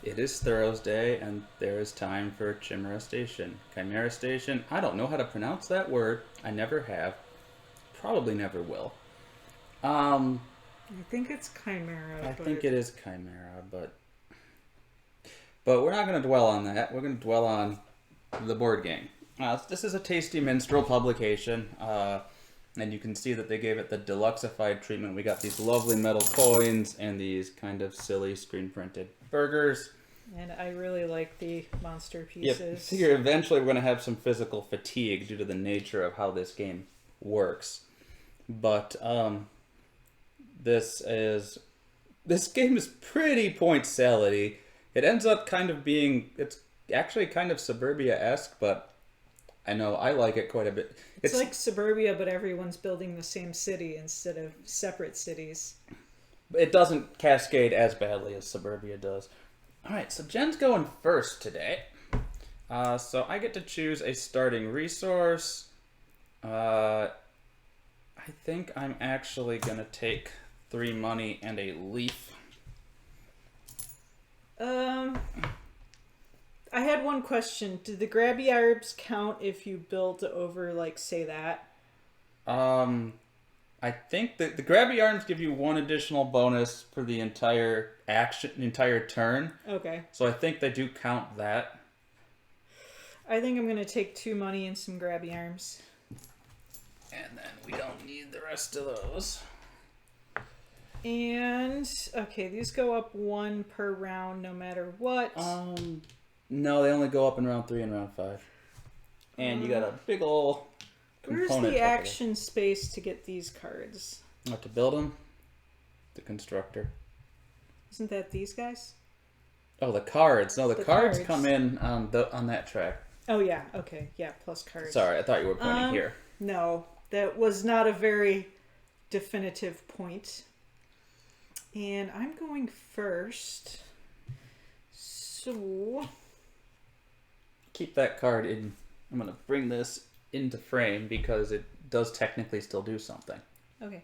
It is thEUROsday, and there is time for Chimera Station. Chimera Station, I don't know how to pronounce that word. I never have. Probably never will. Um, I think it's Chimera, I but think it is Chimera, but we're not going to dwell on that. We're going to dwell on the board game. This is a Tasty Minstrel publication, and you can see that they gave it the deluxeified treatment. We got these lovely metal coins and these kind of silly screen printed burgers. and I really like the monster Yep. pieces. Figure eventually we're going to have some physical fatigue due to the nature of how this game works. But this game is pretty point salady. It ends up kind of being it's actually kind of Suburbia-esque, but I know I like it quite a bit. It's like Suburbia, but everyone's building the same city instead of separate cities. It doesn't cascade as badly as Suburbia does. All right, so Jen's going first today. So I get to choose a starting resource. I think I'm actually going to take 3 money and a leaf. I had one question. Did the grabby arbs count if you build over, like, say that? I think that the grabby arms give you 1 additional bonus for the entire turn. Okay. So I think they do count that. I think I'm going to take 2 money and some grabby arms. And then we don't need the rest of those. And, okay, these go up 1 per round no matter what. No, they only go up in round 3 and round 5. And you got a big ol' Where's component. the action space to get these cards? What, to build them? The constructor. Isn't that these guys? Oh, the cards. No, the cards cards. come in on that track. Oh, yeah. Okay. Yeah, plus cards. Sorry, I thought you were pointing here. No, that was not a very definitive point. And I'm going first. So, Keep that card in. I'm going to bring this into frame because it does technically still do something. okay.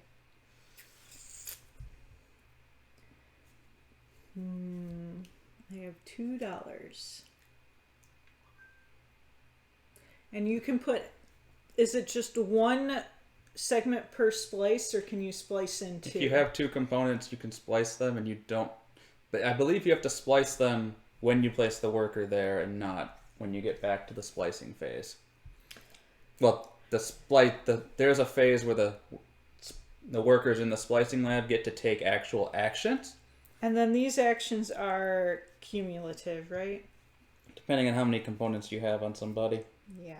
I have $2. And you can put, is it just 1 segment per splice, or can you splice in 2? If you have 2 components, you can splice them, and you don't. But I believe you have to splice them when you place the worker there, and not when you get back to the splicing phase. Well, there's a phase where the workers in the splicing lab get to take actual actions, And then these actions are cumulative, right? depending on how many components you have on somebody. Yeah.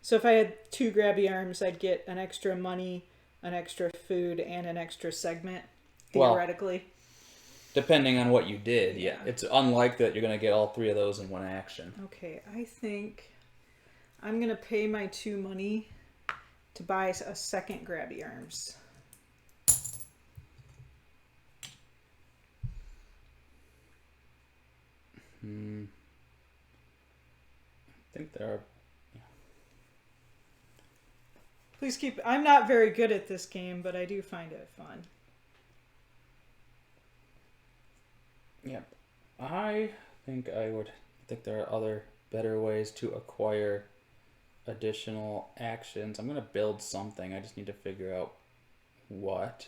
So if I had 2 grabby arms, I'd get an extra money, an extra food, and an extra segment, Well, theoretically. Depending on what you did, yeah. Yeah. It's unlikely that you're going to get all 3 of those in one action. Okay, I think I'm going to pay my 2 money to buy a second grabby arms. I think there are. Please keep... I'm not very good at this game, but I do find it fun. Yep. I think there are other better ways to acquire additional actions. I'm going to build something. I just need to figure out what.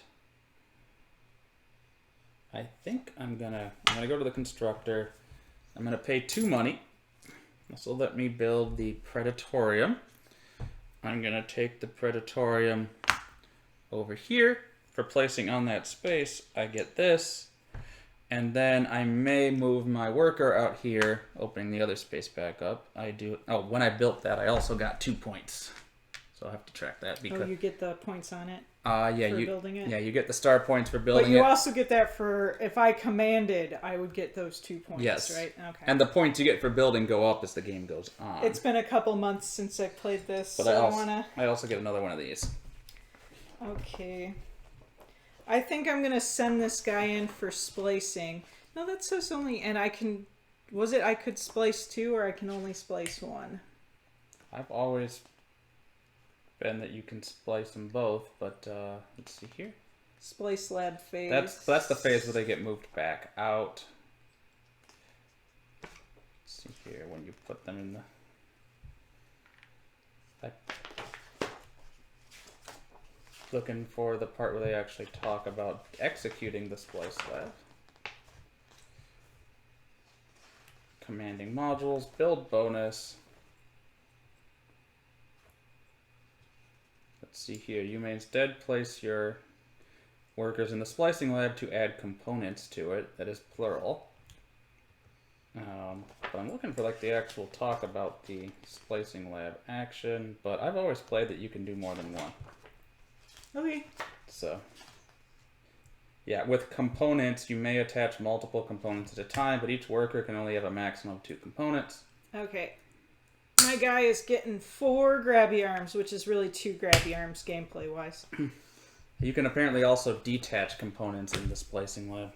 I think I'm going to go to the constructor. I'm going to pay 2 money. This will let me build the Predatorium. I'm going to take the Predatorium over here. For placing on that space, I get this. And then I may move my worker out here, opening the other space back up. When I built that, I also got 2 points. So I'll have to track that. Because, you get the points on it yeah, for building it? Yeah, you get the star points for building it. But you also get that for... If I commanded, I would get those 2 points, Yes. right? Okay. And the points you get for building go up as the game goes on. It's been a couple months since I played this, But so I also get another one of these. Okay. I think I'm going to send this guy in for splicing. No, that says only... And I can... Was it I could splice 2 or I can only splice 1? I've always been that you can splice them both, but let's see here. Splice lab phase. That's the phase where they get moved back out. see here, when you put them in the... Looking for the part where they actually talk about executing the splice lab. Commanding modules, build bonus. Let's see here. You may instead place your workers in the splicing lab to add components to it. That is plural. But I'm looking for like the actual talk about the splicing lab action. But I've always played that you can do more than one. Okay. So, yeah, with components, you may attach multiple components at a time, but each worker can only have a maximum of 2 components. Okay. My guy is getting 4 grabby arms, which is really 2 grabby arms gameplay-wise. You can apparently also detach components in the splicing lab.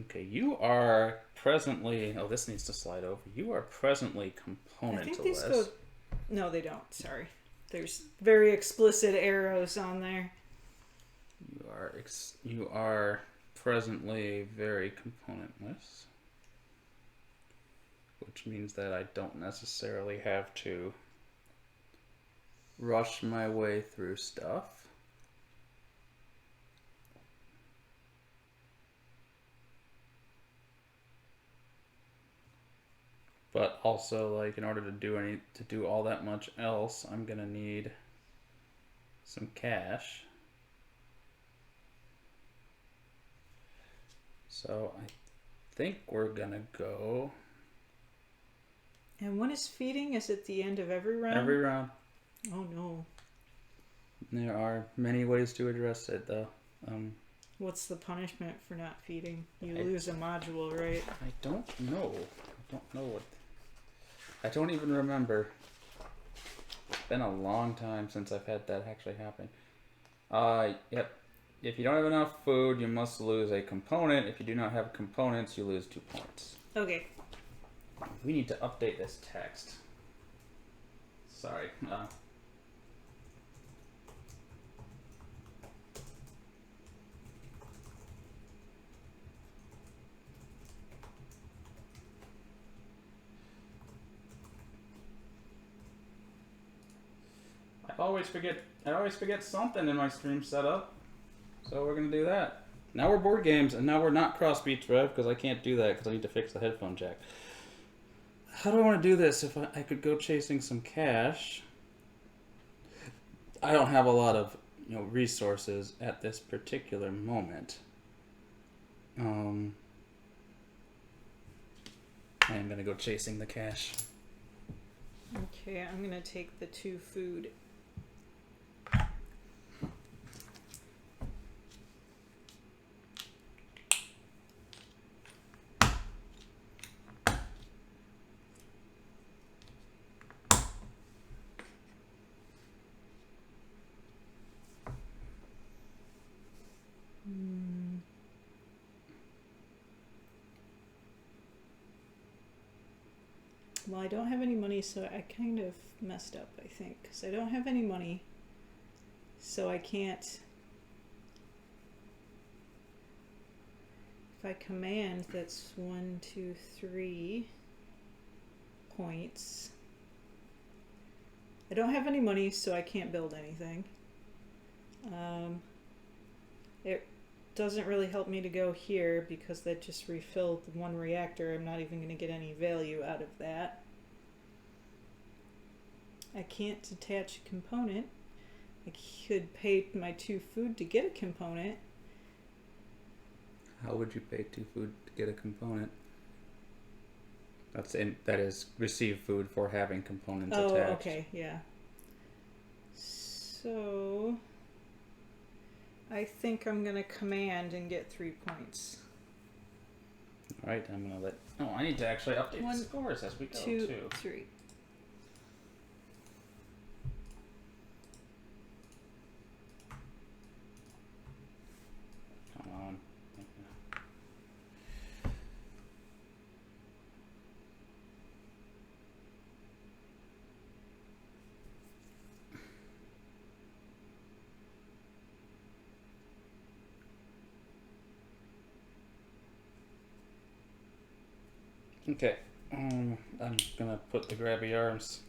Okay, you are presently... Oh, this needs to slide over. You are presently componentless. I think these go... No, they don't. Sorry. There's very explicit arrows on there. You are presently very componentless, which means that I don't necessarily have to rush my way through stuff. But also, like, in order to do all that much else, I'm gonna need some cash. So I think we're gonna go. And when is feeding? Is it the end of every round? Every round. Oh no. There are many ways to address it, though. What's the punishment for not feeding? You lose a module, right? I don't know. I don't know what. I don't even remember. It's been a long time since I've had that actually happen. Yep. If you don't have enough food, you must lose a component. If you do not have components, you lose 2 points. Okay. We need to update this text. Sorry. I always forget something in my stream setup. So we're gonna do that. Now we're board games, and now we're not cross beats rev because I can't do that because I need to fix the headphone jack. How do I want to do this? If I could go chasing some cash. I don't have a lot of resources at this particular moment. I am gonna go chasing the cash. Okay, I'm gonna take the 2 food. Well, I don't have any money, so I kind of messed up, I think. Because I don't have any money, so I can't... If I command, that's 1, 2, 3 points. I don't have any money, so I can't build anything. It doesn't really help me to go here because that just refilled 1 reactor. I'm not even going to get any value out of that. I can't detach a component. I could pay my 2 food to get a component. How would you pay 2 food to get a component? That is receive food for having components attached. Oh, okay, yeah. So I think I'm gonna command and get 3 points. Alright, I'm gonna let... Oh, I need to actually update 1, the scores as we go, 2, too. 3. Come on. Okay. I'm gonna put the grabby arms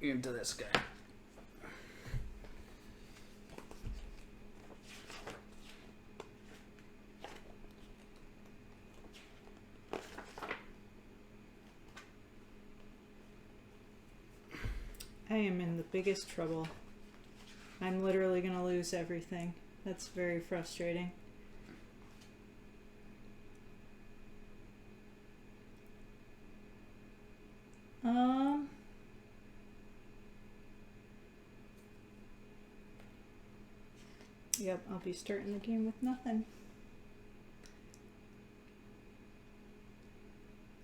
into this guy. I am in the biggest trouble. I'm literally gonna lose everything. That's very frustrating. Yep, I'll be starting the game with nothing.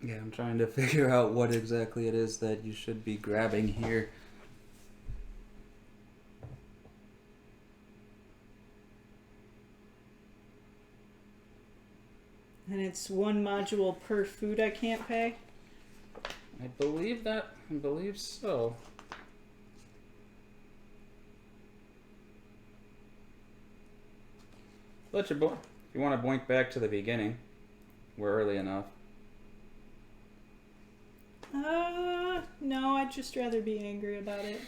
Yeah, I'm trying to figure out what exactly it is that you should be grabbing here. And it's one module per food I can't pay? I believe so. Let your boy. If you want to boink back to the beginning, we're early enough. No, I'd just rather be angry about it.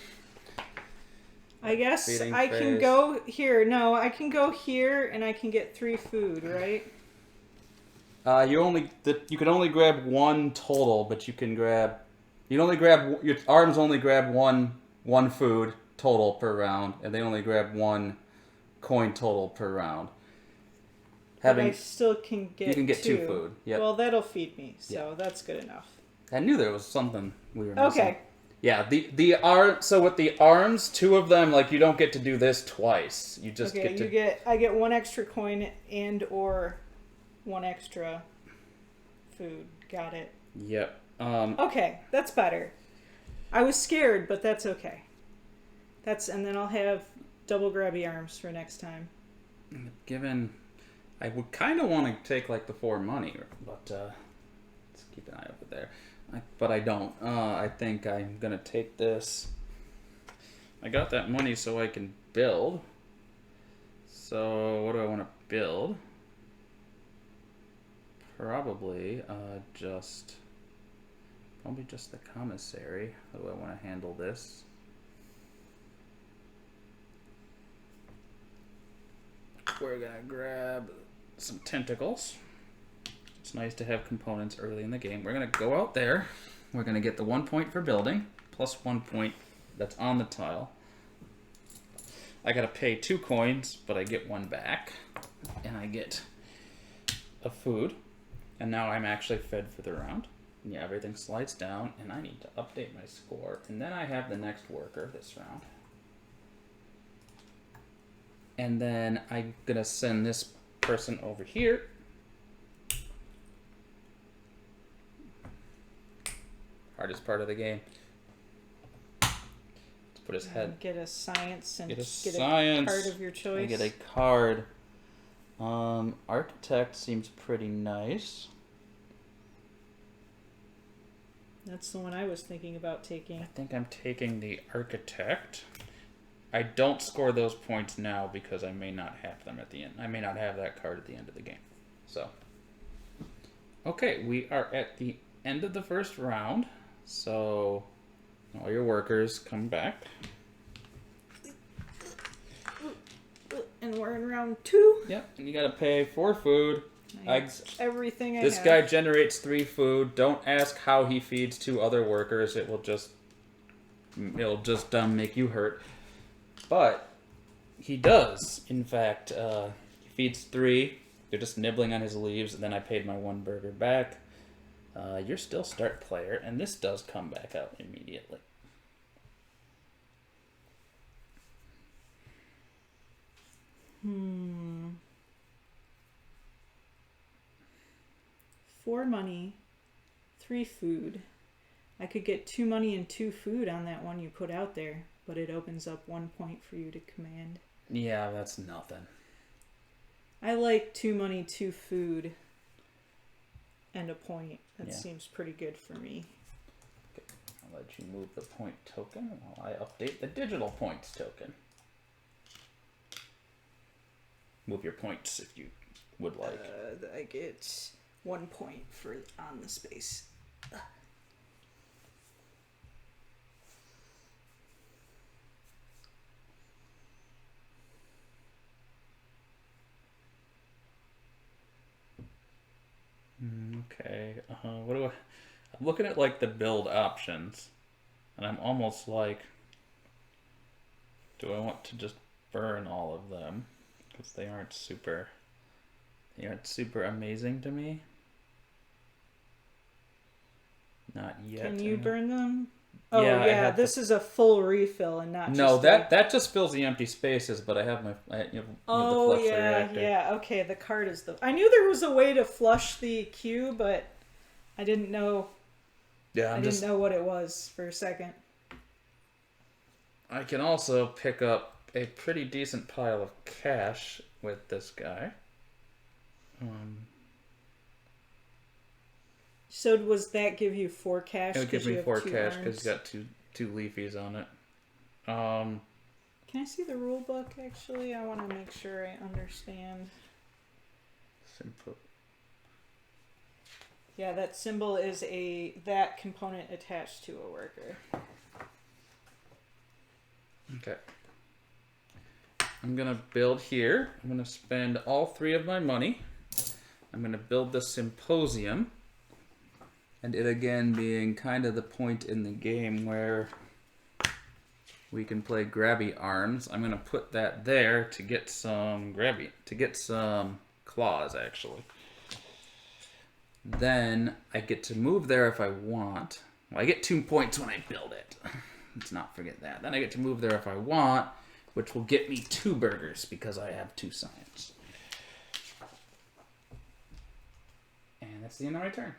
I guess Feeding I can phase. go here. No, I can go here and I can get 3 food, right? You can only grab one total, but you can grab. You only grab your arms only grab one food total per round, and they only grab one coin total per round. But I still can get you can get 2 food. Yep. Well, that'll feed me, so that's good enough. I knew there was something we were missing. Okay. Yeah, so with the arms, 2 of them, like, you don't get to do this twice. You just get to I get 1 extra coin and or 1 extra food. Got it. Yep. Okay, that's better. I was scared, but that's okay. And then I'll have double grabby arms for next time. Given I would kind of want to take like the 4 money, but let's keep an eye over there. But I don't. I think I'm gonna take this. I got that money so I can build. So what do I want to build? Probably just the commissary. How do I want to handle this? We're gonna grab some tentacles. It's nice to have components early in the game. We're gonna go out there. We're gonna get the 1 point for building, plus 1 point that's on the tile. I gotta pay 2 coins, but I get 1 back. And I get a food. And now I'm actually fed for the round. And yeah, everything slides down, and I need to update my score. And then I have the next worker this round. And then I'm gonna send this person over here. Hardest part of the game. Let's put his head. Get a science and Get a a card of your choice. I get a card. Architect seems pretty nice. That's the one I was thinking about taking. I think I'm taking the architect. I don't score those points now because I may not have them at the end. I may not have that card at the end of the game. So, okay, we are at the end of the first round. So, all your workers come back. And we're in round 2. Yep, and you gotta pay 4 food. Everything I This have. guy generates 3 food. Don't ask how he feeds 2 other workers. It'll just make you hurt. But he does, in fact. He feeds 3. They're just nibbling on his leaves, and then I paid my 1 burger back. You're still start player, and this does come back out immediately. Four money, 3 food. I could get 2 money and 2 food on that one you put out there, but it opens up 1 point for you to command. Yeah, that's nothing. I like 2 money, 2 food, and a point. That Yeah. seems pretty good for me. Okay. I'll let you move the point token while I update the digital points token. Move your points if you would like. I get 1 point for on the space. Okay. What do I? I'm looking at like the build options, and I'm almost like, do I want to just burn all of them because they aren't super amazing to me. Not yet. Can you burn them? Oh Yeah, yeah, this is a full refill and not no. just That just fills the empty spaces, but I have the Oh flush the yeah, reactor. yeah. Okay, the card is the. I knew there was a way to flush the queue, but I didn't know. Yeah, I didn't know what it was for a second. I can also pick up a pretty decent pile of cash with this guy. So was that give you 4 cash? It'll give me 4 cash arms? because it's got two leafies on it. Can I see the rule book? Actually, I want to make sure I understand. Simple. Yeah, that symbol is that component attached to a worker. Okay. I'm gonna build here. I'm gonna spend all 3 of my money. I'm gonna build the symposium. And it again being kind of the point in the game where we can play grabby arms. I'm gonna put that there to get some claws actually. Then I get to move there if I want. Well, I get 2 points when I build it. Let's not forget that. Then I get to move there if I want, which will get me 2 burgers because I have 2 science. And that's the end of my turn.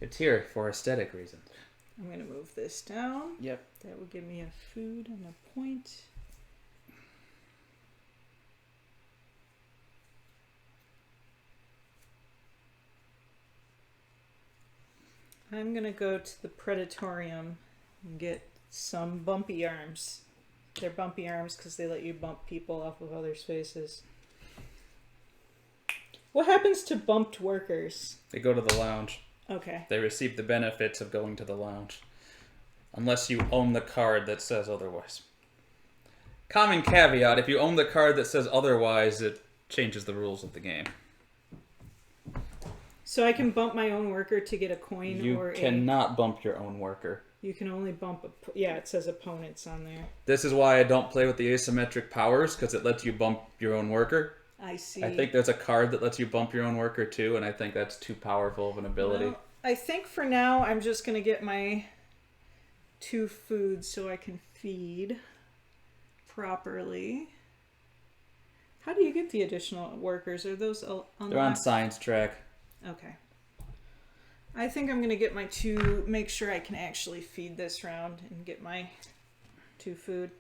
It's here for aesthetic reasons. I'm going to move this down. Yep. That will give me a food and a point. I'm going to go to the Predatorium and get some bumpy arms. They're bumpy arms because they let you bump people off of other spaces. What happens to bumped workers? They go to the lounge. Okay. They receive the benefits of going to the lounge. Unless you own the card that says otherwise. Common caveat, if you own the card that says otherwise, it changes the rules of the game. So I can bump my own worker to get a coin You or cannot bump your own worker. You can only bump yeah, it says opponents on there. This is why I don't play with the asymmetric powers, because it lets you bump your own worker. I see. I think there's a card that lets you bump your own worker too, and I think that's too powerful of an ability. Well, I think for now I'm just going to get my 2 foods so I can feed properly. How do you get the additional workers? Are those unlocked? They're on science track. Okay. I think I'm going to get my 2, make sure I can actually feed this round and get my 2 food.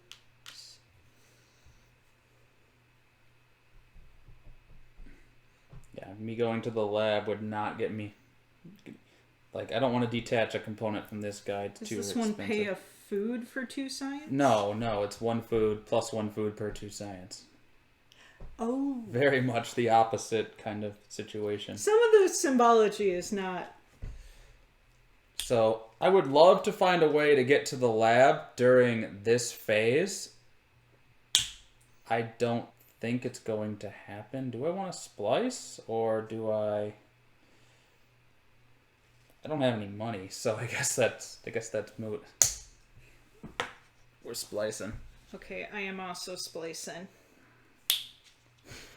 Yeah, me going to the lab would not get me. Like, I don't want to detach a component from this guy. Does this one pay a food for 2 science? No, it's 1 food plus 1 food per 2 science. Oh. Very much the opposite kind of situation. Some of the symbology is not. So, I would love to find a way to get to the lab during this phase. I don't think it's going to happen. Do I want to splice or do I don't have any money, so I guess that's moot. We're splicing. Okay, I am also splicing.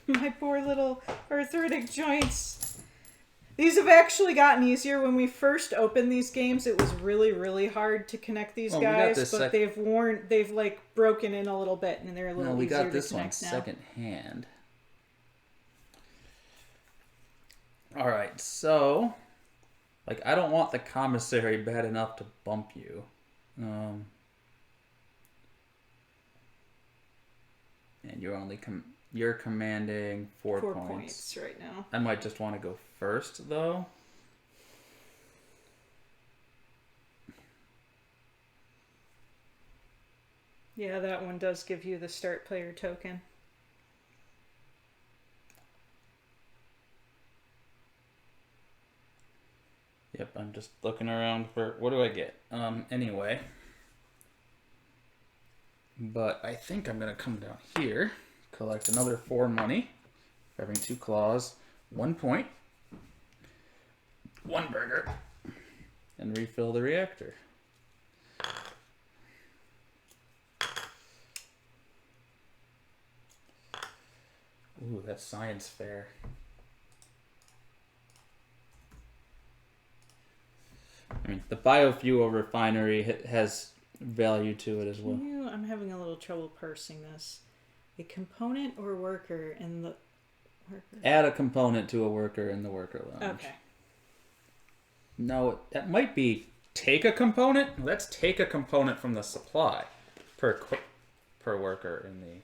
My poor little arthritic joints. These have actually gotten easier. When we first opened these games, it was really, really hard to connect these guys, but they've like broken in a little bit, and they're a little easier to connect now. We got this one second hand. All right, so like I don't want the commissary bad enough to bump you. And you're commanding 4 4 points. points right now. I might just want to go first, though. Yeah, that one does give you the start player token. Yep, I'm just looking around for what do I get? Anyway. But I think I'm gonna come down here, collect another 4 money, having 2 claws, 1 point, 1 burger, and refill the reactor. Ooh, that's science fair. I mean, the biofuel refinery has value to it as well. I'm having a little trouble parsing this. A component or worker in the worker? Add a component to a worker in the worker lounge. Okay. No, that might be take a component. Let's take a component from the supply per worker in the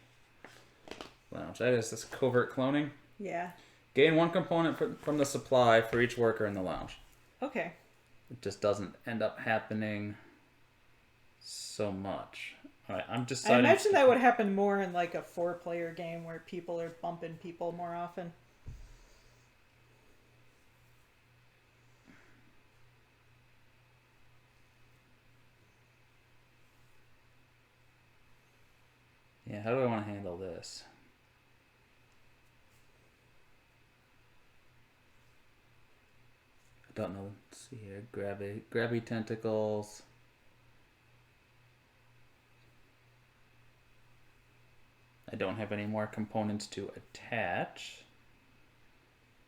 lounge. That is this covert cloning. Yeah. Gain 1 component from the supply for each worker in the lounge. Okay. It just doesn't end up happening so much. All right, I'm I imagine that would happen more in like a 4-player game where people are bumping people more often. Yeah, how do I want to handle this? I don't know. Let's see here. Grabby tentacles. I don't have any more components to attach.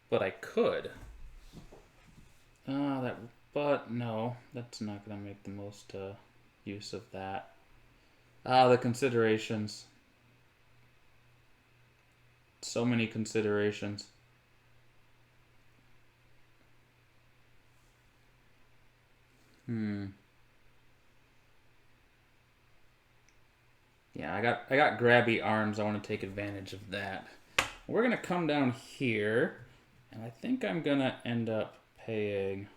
But I could. But no, that's not going to make the most use of that. The considerations. So many considerations. Yeah, I got grabby arms. I want to take advantage of that. We're gonna come down here, and I think I'm gonna end up paying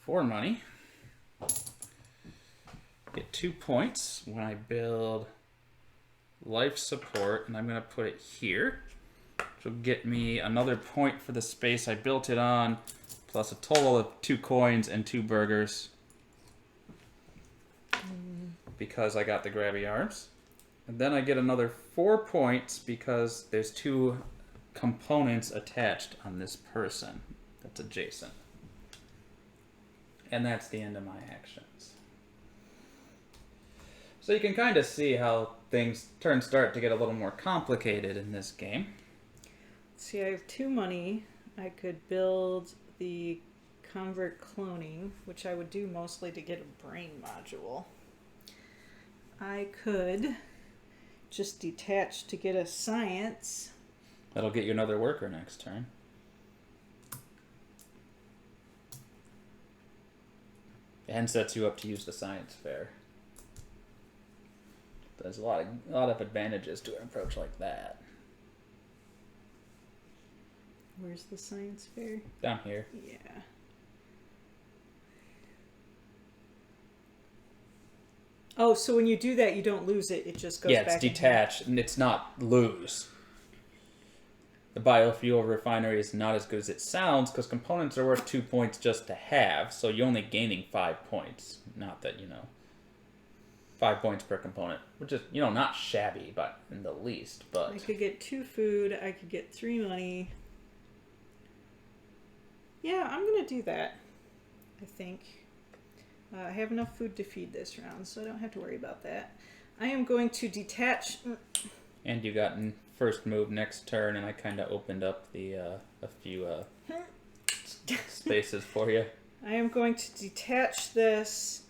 4 money. Get 2 points when I build life support, and I'm gonna put it here, which will get me another point for the space I built it on, plus a total of 2 coins and 2 burgers. Because I got the grabby arms. And then I get another 4 points because there's 2 components attached on this person that's adjacent. And that's the end of my actions. So you can kind of see how things start to get a little more complicated in this game. See, I have 2 money. I could build the convert cloning, which I would do mostly to get a brain module. I could just detach to get a science. That'll get you another worker next turn. And sets you up to use the science fair. There's a lot of advantages to an approach like that. Where's the science fair? Down here. Yeah. Oh, so when you do that, you don't lose it. It just goes back. Yeah, it's detached, and it's not lose. The biofuel refinery is not as good as it sounds because components are worth 2 points just to have, so you're only gaining 5 points. Not that, 5 points per component, which is, not shabby, but in the least. But I could get 2 food. I could get 3 money. Yeah, I'm going to do that, I think. I have enough food to feed this round, so I don't have to worry about that. I am going to detach. And you got first move next turn, and I kind of opened up the a few spaces for you. I am going to detach this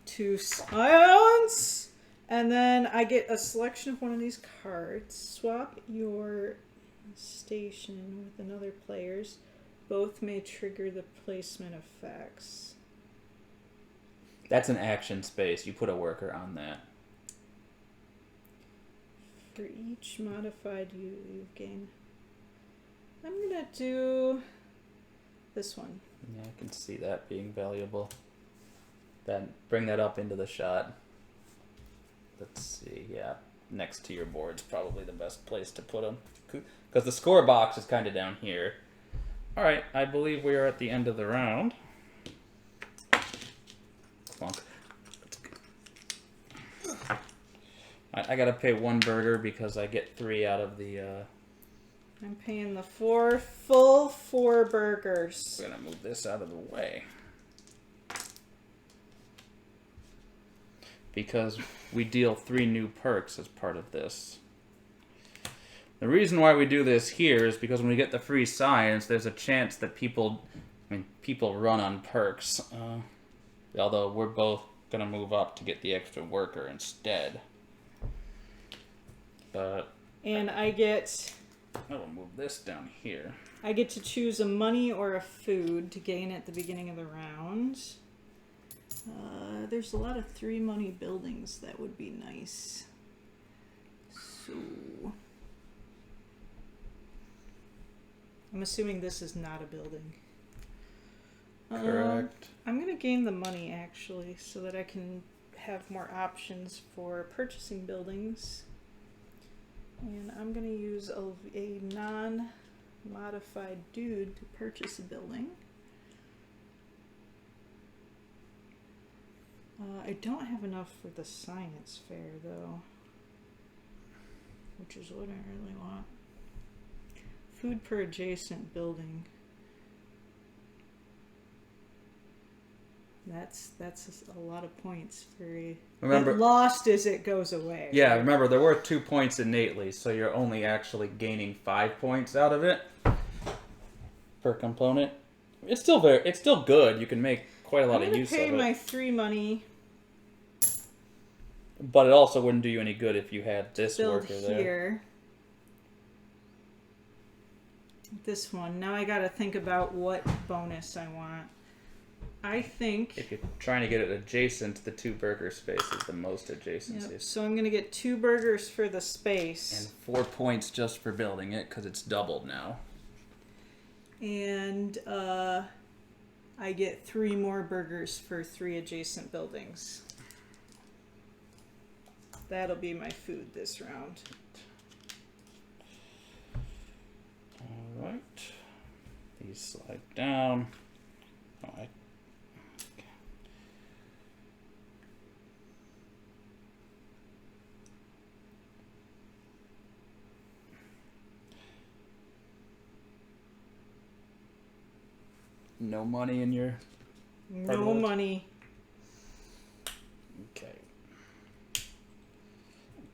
to science, and then I get a selection of one of these cards. Swap your station with another player's. Both may trigger the placement effects. That's an action space. You put a worker on that. For each modified you've gained. I'm going to do this one. Yeah, I can see that being valuable. Then bring that up into the shot. let's see. Yeah, next to your board's probably the best place to put them. Because the score box is kind of down here. Alright, I believe we are at the end of the round. Clunk. I gotta pay 1 burger because I get 3 out of the... I'm paying the full 4 burgers. We're gonna move this out of the way. Because we deal 3 new perks as part of this. The reason why we do this here is because when we get the free science, there's a chance that people run on perks. Although we're both gonna move up to get the extra worker instead. But and I will move this down here. I get to choose a money or a food to gain at the beginning of the round. There's a lot of 3 money buildings that would be nice. So I'm assuming this is not a building. Correct. I'm going to gain the money actually so that I can have more options for purchasing buildings. And I'm going to use a non-modified dude to purchase a building. I don't have enough for the science fair though, which is what I really want. Food per adjacent building. That's a lot of points for a... Remember, lost as it goes away. Yeah, right? Remember, they're worth 2 points innately, so you're only actually gaining 5 points out of it per component. It's still good. You can make quite a lot of use of it. I'm going to pay my 3 money. But it also wouldn't do you any good if you had this worker there. Here. This one. Now I got to think about what bonus I want. I think... If you're trying to get it adjacent, the 2 burger space is the most adjacency. Yep, so I'm going to get 2 burgers for the space. And 4 points just for building it, because it's doubled now. And I get 3 more burgers for 3 adjacent buildings. That'll be my food this round. Alright. These slide down. Alright. No money in your... No money. Okay.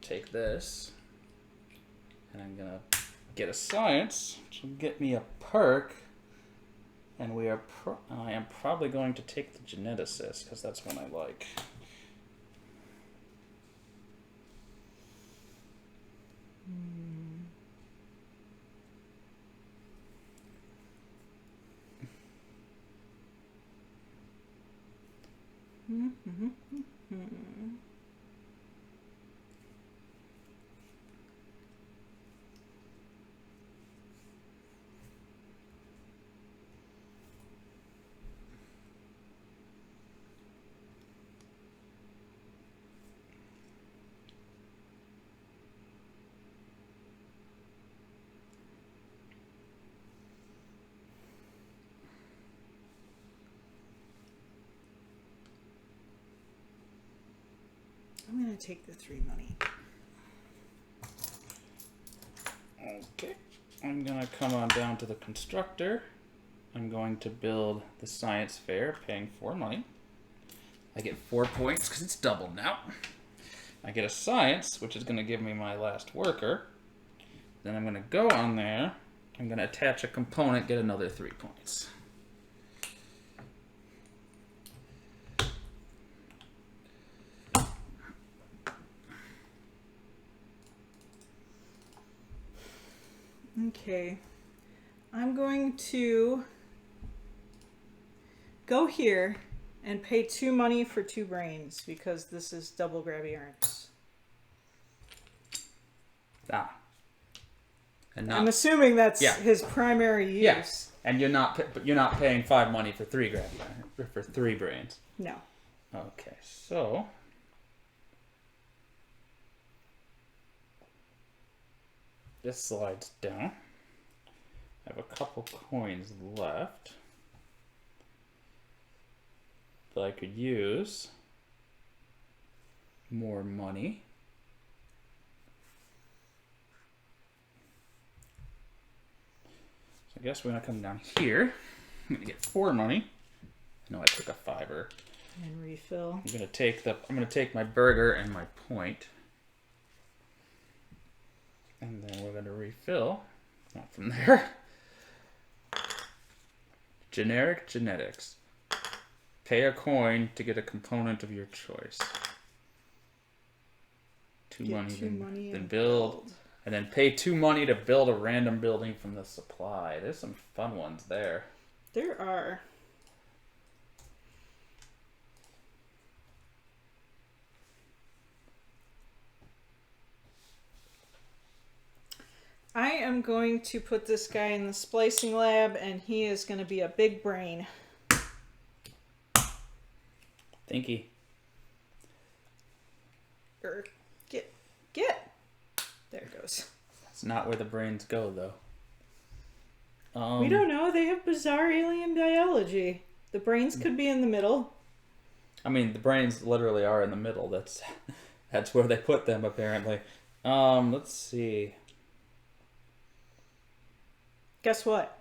Take this. And I'm gonna get a science, which will get me a perk. And I am probably going to take the geneticist, because that's one I like. I'm going to take the 3 money. Okay. I'm going to come on down to the constructor. I'm going to build the science fair, paying 4 money. I get 4 points because it's doubled now. I get a science, which is going to give me my last worker. Then I'm going to go on there. I'm going to attach a component, get another 3 points. Okay, I'm going to go here and pay 2 money for 2 brains because this is double grabby arms. Ah. And I'm assuming that's his primary use. Yes, and you're not paying 5 money for 3 grabby for 3 brains. No. Okay, so this slides down. I have a couple coins left that I could use. More money. So I guess when I come down here, I'm gonna get 4 money. No, I took a 5er. And refill. I'm gonna take my burger and my point. And then we're gonna refill. Not from there. Generic genetics. Pay a coin to get a component of your choice. Two money, then build. And then pay 2 money to build a random building from the supply. There's some fun ones there. There are. I am going to put this guy in the splicing lab, and he is going to be a big brain. Thinky. Get. There it goes. That's not where the brains go, though. We don't know. They have bizarre alien biology. The brains could be in the middle. I mean, the brains literally are in the middle. That's where they put them, apparently. Let's see. Guess what?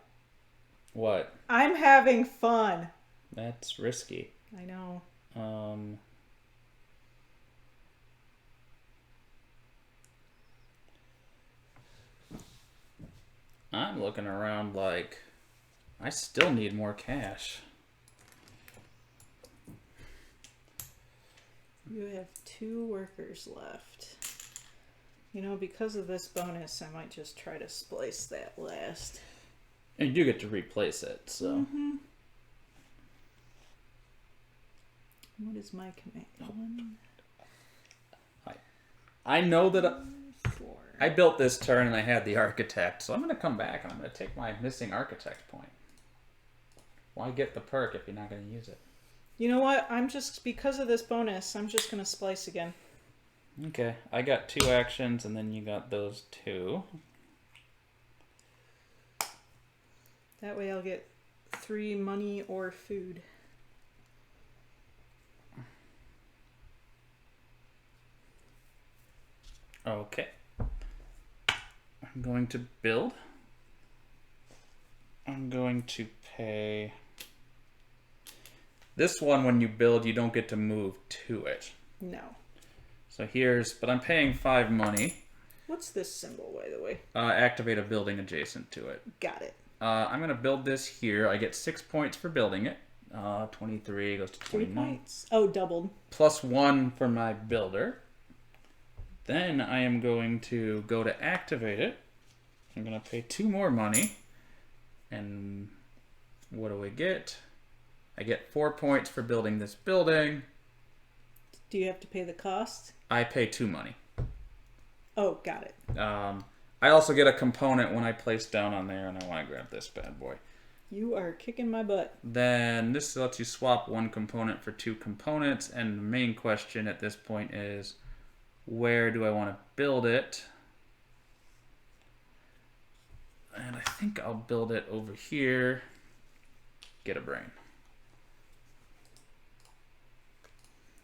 What? I'm having fun. That's risky. I know. I'm looking around like I still need more cash. You have 2 workers left. You know, because of this bonus, I might just try to splice that last. And you do get to replace it, so. Mm-hmm. What is my command? I know that 4. I built this turn and I had the architect, so I'm going to come back and I'm going to take my missing architect point. Why get the perk if you're not going to use it? You know what? Because of this bonus, I'm just going to splice again. Okay, I got 2 actions and then you got those 2. That way I'll get 3 money or food. Okay. I'm going to build. I'm going to pay. This one, when you build, you don't get to move to it. No. So but I'm paying 5 money. What's this symbol, by the way? Activate a building adjacent to it. Got it. I'm going to build this here. I get 6 points for building it. 23 goes to 29. 3 points. Oh, doubled. Plus 1 for my builder. Then I am going to go to activate it. I'm going to pay 2 more money. And what do we get? I get 4 points for building this building. Do you have to pay the cost? I pay 2 money. Oh, got it. I also get a component when I place down on there, and I want to grab this bad boy. You are kicking my butt. Then this lets you swap 1 component for 2 components, and the main question at this point is, where do I want to build it? And I think I'll build it over here. Get a brain.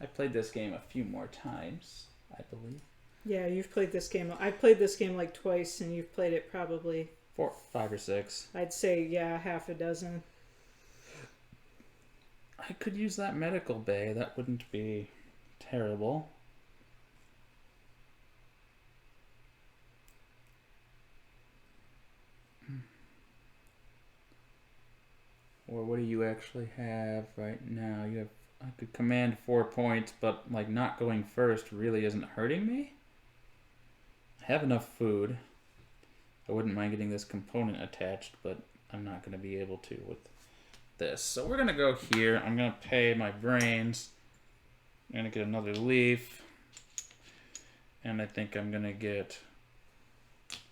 I played this game a few more times, I believe. Yeah, you've played this game. I've played this game like twice, and you've played it probably 4, 5, or 6. I'd say, yeah, half a dozen. I could use that medical bay. That wouldn't be terrible. Or what do you actually have right now? I could command 4 points, but like not going first really isn't hurting me. I have enough food. I wouldn't mind getting this component attached, but I'm not going to be able to with this. So we're going to go here. I'm going to pay my brains. I'm going to get another leaf. And I think I'm going to get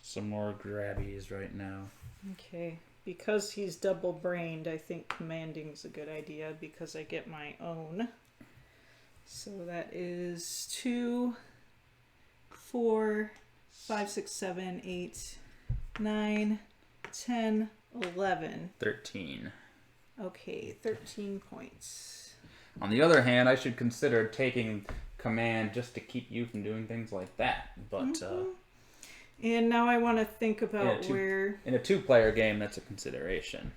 some more grabbies right now. Okay. Because he's double-brained, I think commanding's a good idea because I get my own. So that is 2, 4, 5, 6, 7, 8, 9, 10, 11. 13. Okay, 13 points. On the other hand, I should consider taking command just to keep you from doing things like that. But and now I want to think about where... In a 2-player game, that's a consideration.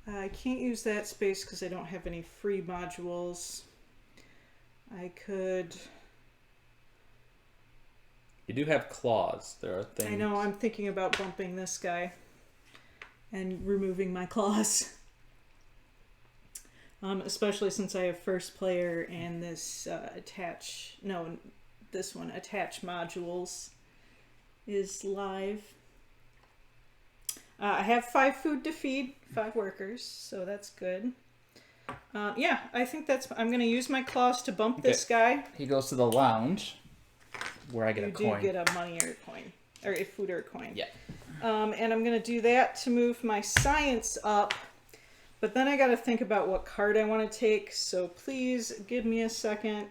I can't use that space because I don't have any free modules. I could... You do have claws. There are things... I know, I'm thinking about bumping this guy and removing my claws. Especially since I have first player and this attach modules is live. I have 5 food to feed, 5 workers, so that's good. Yeah, I think I'm going to use my claws to bump this guy. He goes to the lounge, where I get a coin. You do get a money or a coin, or a food or a coin. Yeah. And I'm going to do that to move my science up. But then I got to think about what card I want to take, so please give me a second.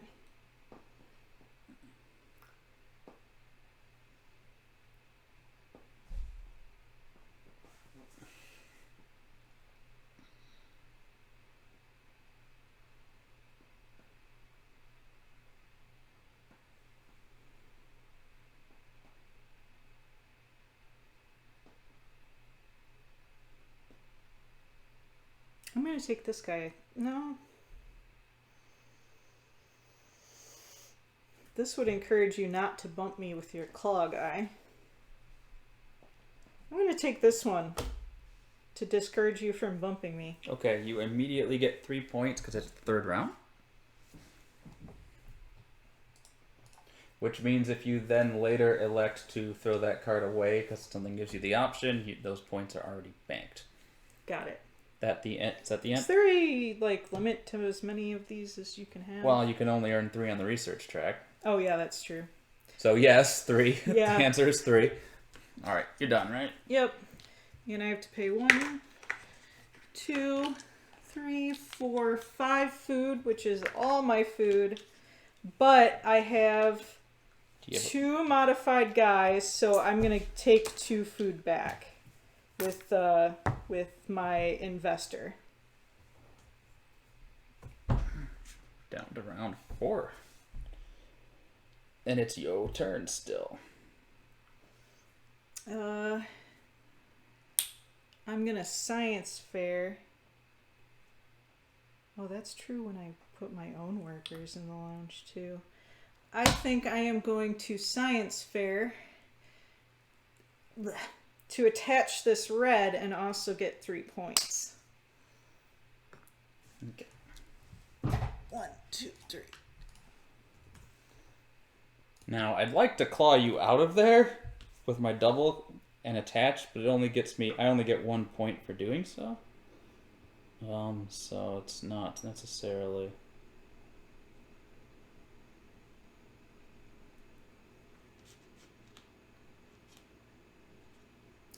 I'm going to take this guy. No. This would encourage you not to bump me with your claw guy. I'm going to take this one to discourage you from bumping me. Okay, you immediately get 3 points because it's the 3rd round. Which means if you then later elect to throw that card away because something gives you the option, those points are already banked. Got it. Is that the end? Is there a limit to as many of these as you can have? Well, you can only earn 3 on the research track. Oh yeah, that's true. So yes, 3. Yeah. The answer is 3. All right, you're done, right? Yep. And I have to pay 1, 2, 3, 4, 5 food, which is all my food. But I have 2 modified guys, so I'm gonna take 2 food back with my investor. Down to round 4. And it's your turn still. I'm gonna science fair. Oh, that's true when I put my own workers in the lounge too. I think I am going to science fair to attach this red and also get 3 points. Okay. 1, 2, 3. Now, I'd like to claw you out of there with my double and attach, but I only get 1 point for doing so. So it's not necessarily...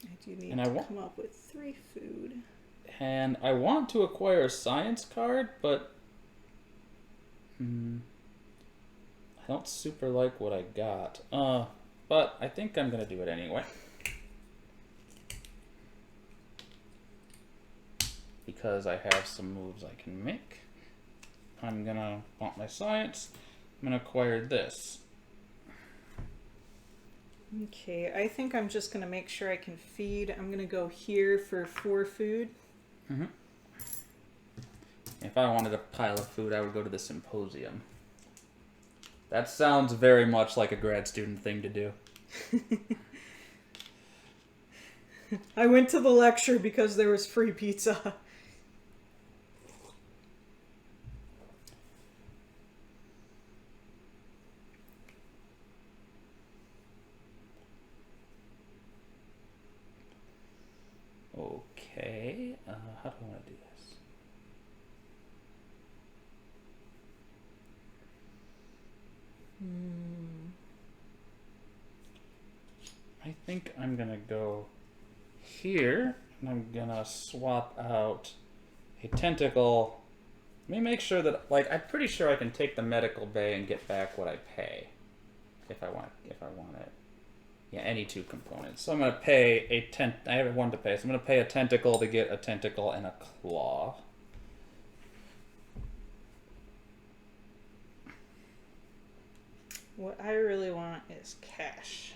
I do need to come up with 3 food. And I want to acquire a science card, but I don't super like what I got. But I think I'm going to do it anyway. Because I have some moves I can make. I'm going to want my science. I'm going to acquire this. Okay, I think I'm just going to make sure I can feed. I'm going to go here for 4 food. Mm-hmm. If I wanted a pile of food, I would go to the symposium. That sounds very much like a grad student thing to do. I went to the lecture because there was free pizza. Okay, how do I want to do this? I think I'm gonna go here, and I'm gonna swap out a tentacle. Let me make sure that, I'm pretty sure I can take the medical bay and get back what I pay, if I want it. Yeah, any 2 components. So I'm going to pay I have 1 to pay, so I'm going to pay a tentacle to get a tentacle and a claw. What I really want is cash.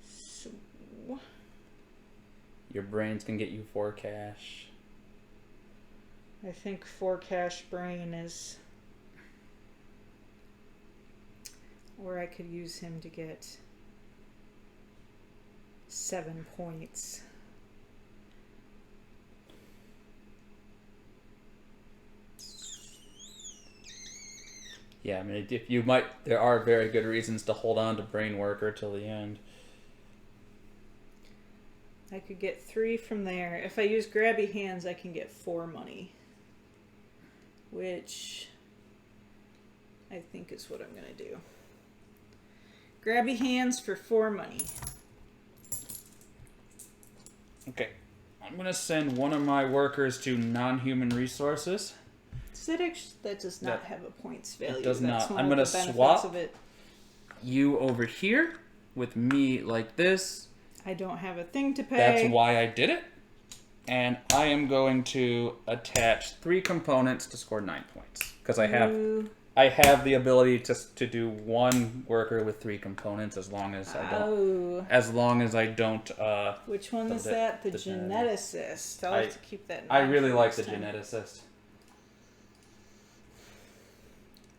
So Your brains can get you 4 cash. I think 4 cash brain is or I could use him to get 7 points. Yeah, I mean, if you might, there are very good reasons to hold on to Brain Worker till the end. I could get 3 from there. If I use Grabby Hands, I can get 4 money. Which I think is what I'm going to do. Grabby Hands for 4 money. Okay, I'm going to send one of my workers to non-human resources. That does not have a points value. It does That's not. one I'm of going the to benefits swap of it. you over here with me like this. I don't have a thing to pay. That's why I did it. And I am going to attach 3 components to score 9 points. Because I have the ability to do 1 worker with 3 components as long as I don't. As long as I don't. Which one is that? The geneticist. I'll have to keep that in I mind really for like the next time. geneticist.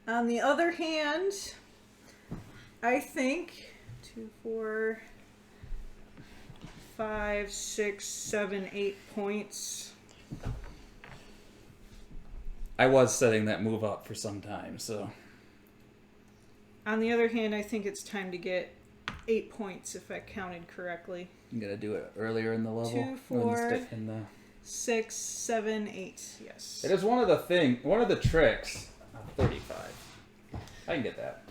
On the other hand, I think 2, 4, 5, 6, 7, 8 points. I was setting that move up for some time, so. On the other hand, I think it's time to get 8 points if I counted correctly. I'm going to do it earlier in the level. 2, 4, in the... 6, 7, 8. Yes. It is one of the tricks. 35. I can get that.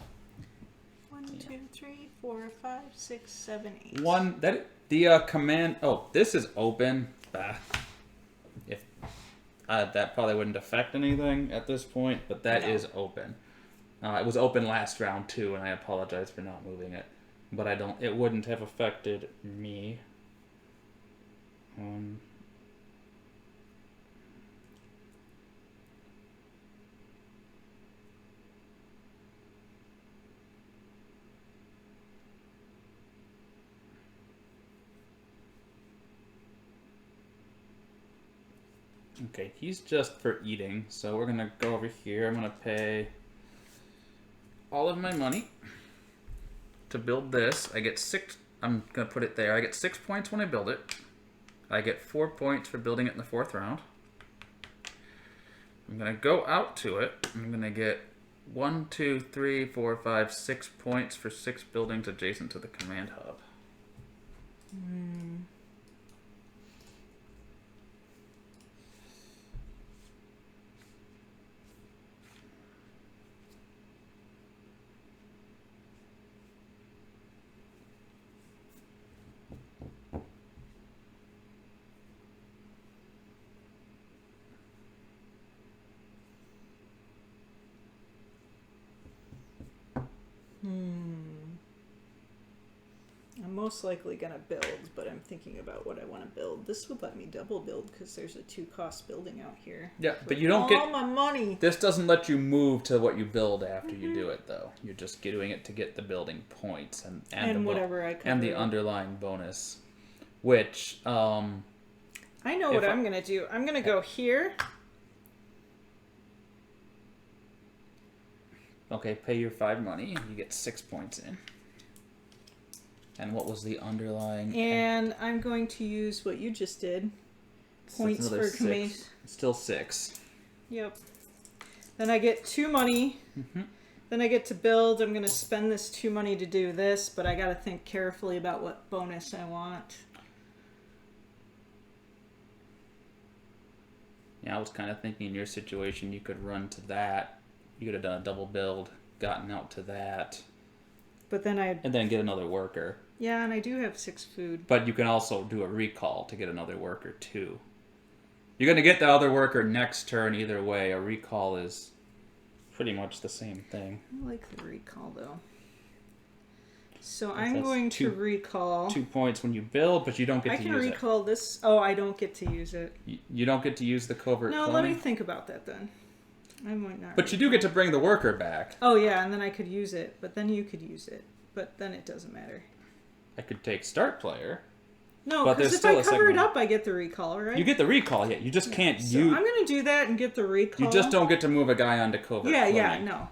1, 2, 3, 4, 5, 6, 7, 8. The command. Oh, this is open. If that probably wouldn't affect anything at this point, but that is open. It was open last round too, and I apologize for not moving it. But it wouldn't have affected me. Okay, he's just for eating, so we're gonna go over here. I'm gonna pay all of my money to build this. I get 6. I'm gonna put it there. I get 6 points when I build it. I get 4 points for building it in the 4th round. I'm gonna go out to it. I'm gonna get 1, 2, 3, 4, 5, 6 points for 6 buildings adjacent to the command hub. I'm most likely going to build, but I'm thinking about what I want to build. This would let me double build because there's a 2-cost building out here. Yeah, but you don't get all my money. This doesn't let you move to what you build after you do it, though. You're just doing it to get the building points and whatever I and the underlying bonus, which I know what I'm going to do. I'm going to go here. Okay, pay your 5 money. You get 6 points in. And what was the underlying? And I'm going to use what you just did. Points for command. Still 6. Yep. Then I get 2 money. Then I get to build. I'm going to spend this 2 money to do this, but I got to think carefully about what bonus I want. Yeah, I was kind of thinking in your situation you could run to that. You could have done a double build, gotten out to that. But then and then get another worker. Yeah, and I do have 6 food. But you can also do a recall to get another worker too. You're going to get the other worker next turn either way. A recall is pretty much the same thing. I like the recall though. So I'm going to recall. 2 points when you build, but you don't get to use it. I can recall this. Oh, I don't get to use it. You don't get to use the covert cloning? No, let me think about that then. I might not. But you do get to bring the worker back. Oh, yeah, and then I could use it. But then you could use it. But then it doesn't matter. I could take start player. No, because if I cover it up, I get the recall, right? You get the recall, yeah. You just can't use... I'm going to do that and get the recall. You just don't get to move a guy onto covert cloning. Yeah, no.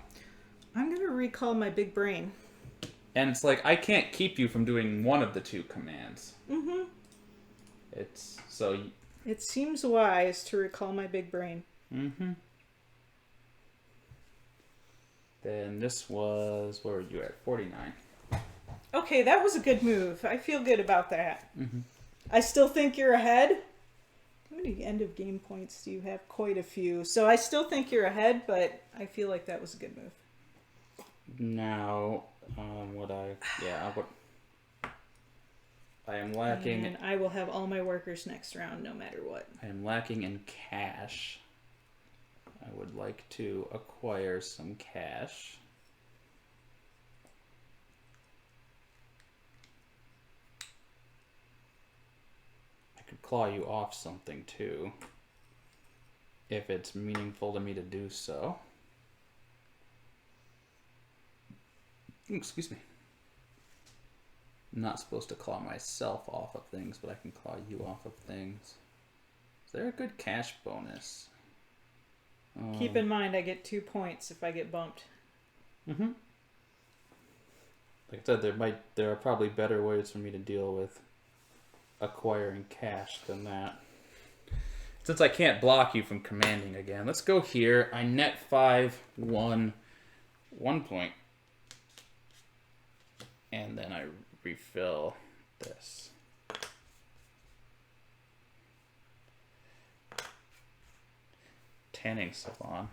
I'm going to recall my big brain. And it's like, I can't keep you from doing one of the 2 commands. Mm-hmm. It's so... It seems wise to recall my big brain. Mm-hmm. Then this was... Where were you at? 49. Okay, that was a good move. I feel good about that. Mm-hmm. I still think you're ahead. How many end of game points do you have? Quite a few. So I still think you're ahead, but I feel like that was a good move. Now, I am lacking... And I will have all my workers next round, no matter what. I am lacking in cash. I would like to acquire some cash. I could claw you off something too, if it's meaningful to me to do so. Excuse me. I'm not supposed to claw myself off of things, but I can claw you off of things. Is there a good cash bonus? Keep in mind, I get 2 points if I get bumped. Mm-hmm. Like I said, there are probably better ways for me to deal with acquiring cash than that. Since I can't block you from commanding again, let's go here. I net 5, 1 point. And then I refill this. Tanning salon.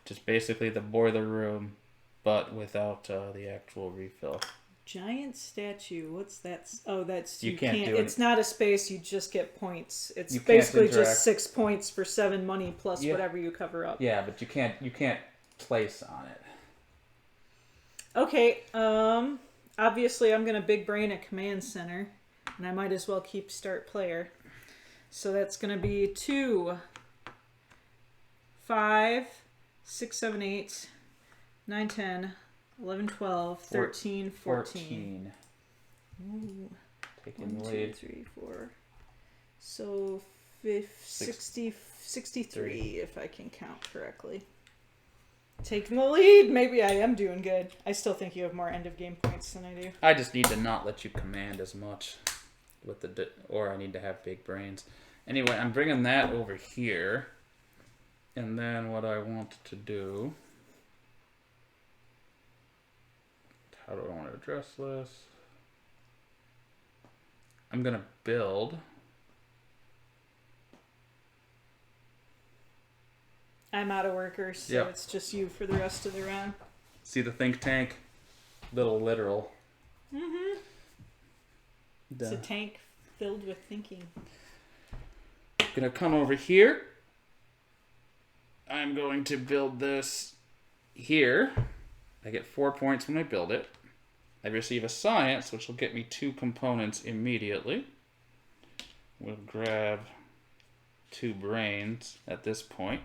Just basically the boiler room, but without the actual refill. Giant statue. What's that? Oh, that's you can't do it. It's not a space. You just get points. It's basically just 6 points for 7 money plus whatever you cover up. Yeah, but you can't place on it. Okay. Obviously, I'm gonna big brain a command center, and I might as well keep start player. So that's gonna be 2, 5, 6, 7, 8, 9, 10, 11, 12, 13, 14. Ooh. Taking 1, the lead. 2, 3, 4. So 63 if I can count correctly. Taking the lead. Maybe I am doing good. I still think you have more end of game points than I do. I just need to not let you command as much with or I need to have big brains. Anyway, I'm bringing that over here. And then what I want to do... How do I want to address this? I'm going to build. I'm out of workers, so it's just you for the rest of the round. See the think tank? Little literal. Mm-hmm. It's a tank filled with thinking. Gonna come over here. I'm going to build this here. I get 4 points when I build it. I receive a science, which will get me 2 components immediately. We'll grab 2 brains at this point.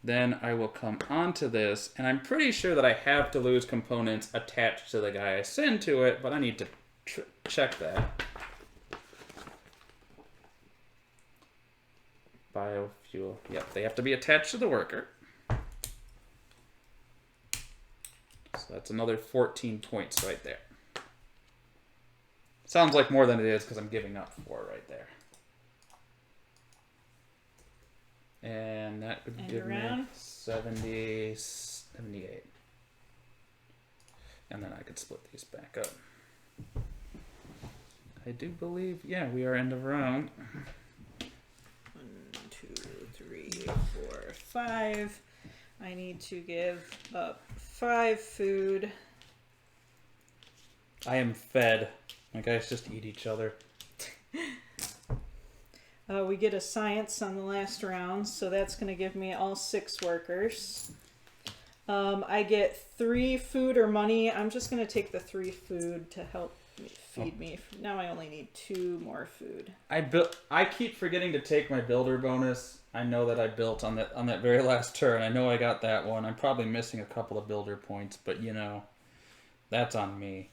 Then I will come onto this, and I'm pretty sure that I have to lose components attached to the guy I send to it, but I need to check that. Biofuel. Yep, they have to be attached to the worker. So that's another 14 points right there. Sounds like more than it is because I'm giving up 4 right there. And that would give me 70, 78. And then I could split these back up. I do believe, yeah, we are end of round. 1, 2, 3, 4, 5. I need to give up 5 food. I am fed. My guys just eat each other. We get a science on the last round, so that's going to give me all 6 workers. I get 3 food or money. I'm just gonna take the 3 food to help feed me. Now I only need 2 more food. I keep forgetting to take my builder bonus. I know that I built on that very last turn. I know I got that one. I'm probably missing a couple of builder points, but you know, that's on me.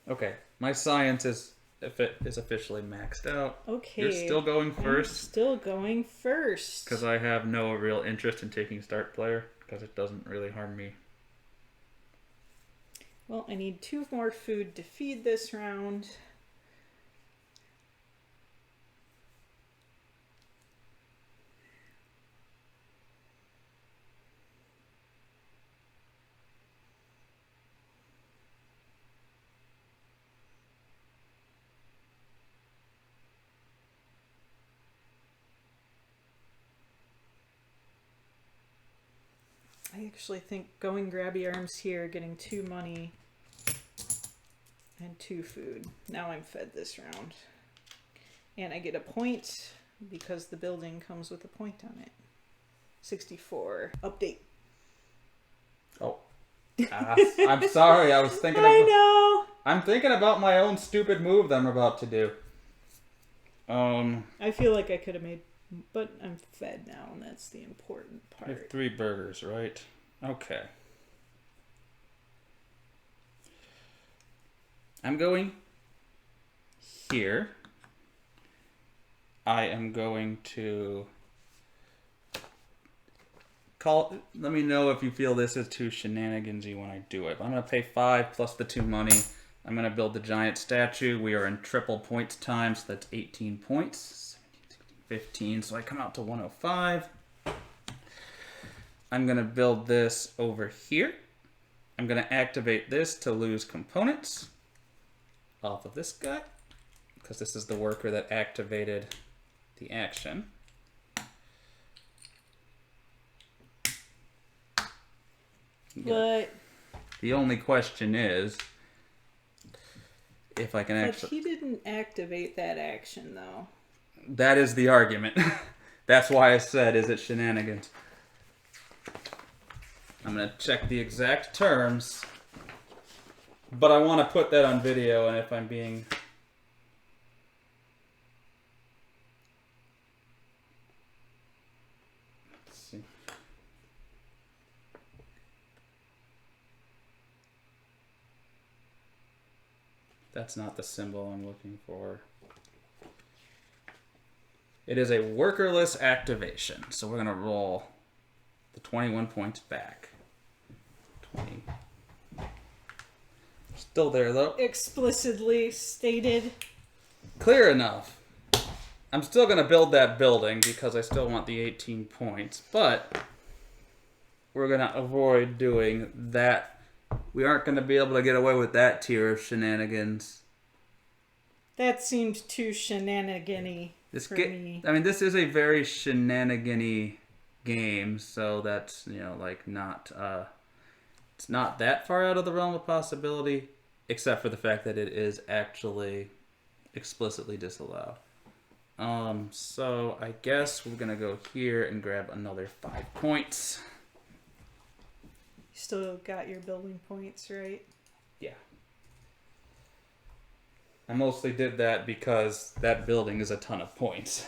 Okay, my science is officially maxed out. Okay. You're still going first. I'm still going first. Because I have no real interest in taking start player because it doesn't really harm me. Well, I need 2 more food to feed this round. I actually think going grabby arms here, getting 2 money and 2 food. Now I'm fed this round. And I get a point because the building comes with a point on it. 64. Update. Oh. I'm sorry. I was thinking I know. I'm thinking about my own stupid move that I'm about to do. I feel like I could have made, but I'm fed now, and that's the important I have part. 3 burgers, right? Okay. I'm going here. I am going to let me know if you feel this is too shenanigansy when I do it. But I'm going to pay 5 plus the 2 money. I'm going to build the giant statue. We are in triple points time, so that's 18 points. 15, so I come out to 105. I'm going to build this over here. I'm going to activate this to lose components off of this guy, because this is the worker that activated the action. But the only question is if I can actually... But he didn't activate that action, though. That is the argument. That's why I said, is it shenanigans? I'm going to check the exact terms. But I want to put that on video, and if I'm being... Let's see. That's not the symbol I'm looking for. It is a workerless activation. So we're going to roll the 21 points back. 20. Still there, though. Explicitly stated. Clear enough. I'm still going to build that building because I still want the 18 points. But we're going to avoid doing that. We aren't going to be able to get away with that tier of shenanigans. That seemed too shenanigan-y for me. I mean, this is a very shenanigan-y game, so that's, you know, like not... it's not that far out of the realm of possibility, except for the fact that it is actually explicitly disallowed. So I guess we're going to go here and grab another 5 points. You still got your building points, right? Yeah. I mostly did that because that building is a ton of points.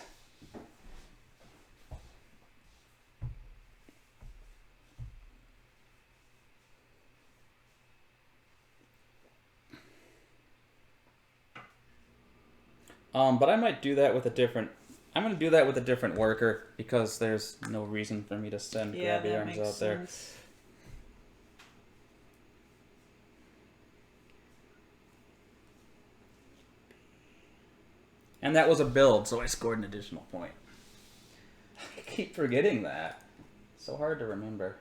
But I might do that with a different... I'm going to do that with a different worker because there's no reason for me to send grabby arms out there. Sense. And that was a build, so I scored an additional point. I keep forgetting that. So hard to remember.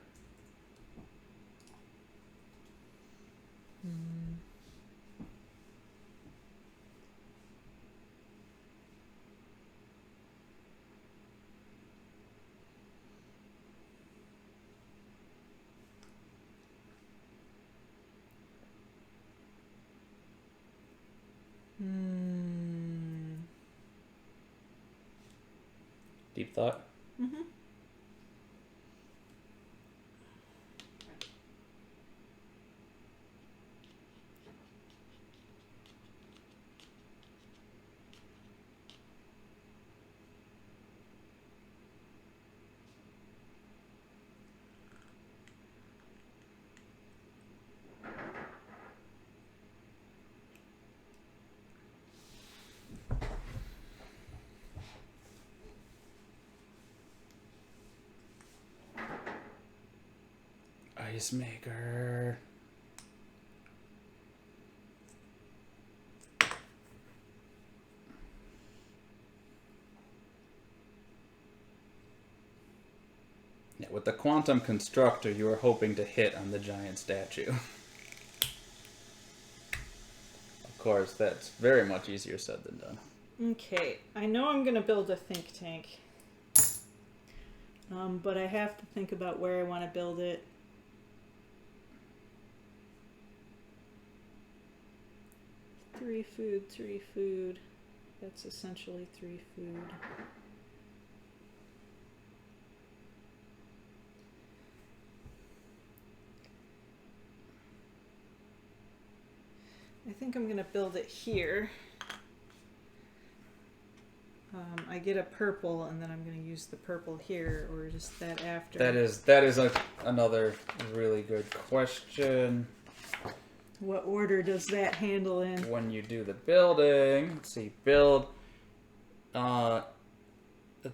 Deep thought? Mm-hmm. ice maker. Yeah, with the quantum constructor, you were hoping to hit on the giant statue. Of course, that's very much easier said than done. Okay, I know I'm going to build a think tank. But I have to think about where I want to build it. Three food. That's essentially 3 food. I think I'm going to build it here. I get a purple, and then I'm going to use the purple here, or just that after. That is another really good question. What order does that handle in? When you do the building, let's see, build. Let's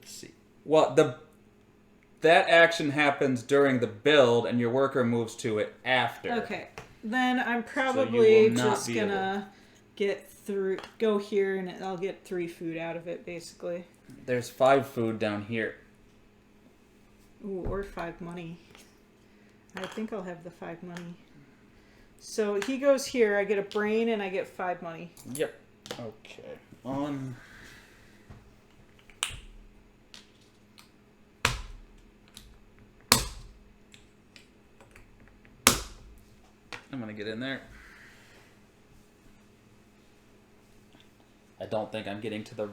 see. Well, that action happens during the build, and your worker moves to it after. Okay, then I'm probably just gonna go here, and I'll get 3 food out of it, basically. There's 5 food down here. Ooh, or 5 money. I think I'll have the 5 money. So he goes here, I get a brain, and I get 5 money. Yep. Okay. I'm gonna get in there. I don't think I'm getting to the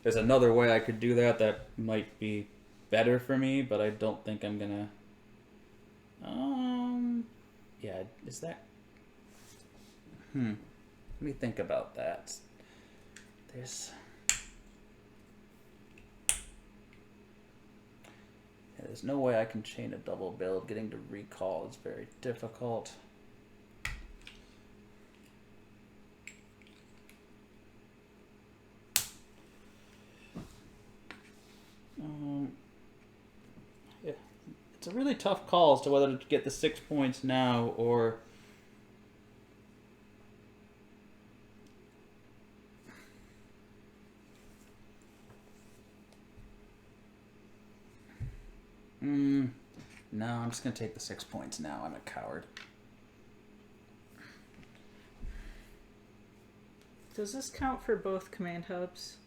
There's another way I could do that that might be better for me, but I don't think I'm gonna... Yeah, is that... Let me think about that. There's no way I can chain a double build. Getting to recall is very difficult. Yeah, it's a really tough call as to whether to get the 6 points now or... No, I'm just going to take the 6 points now. I'm a coward. Does this count for both command hubs?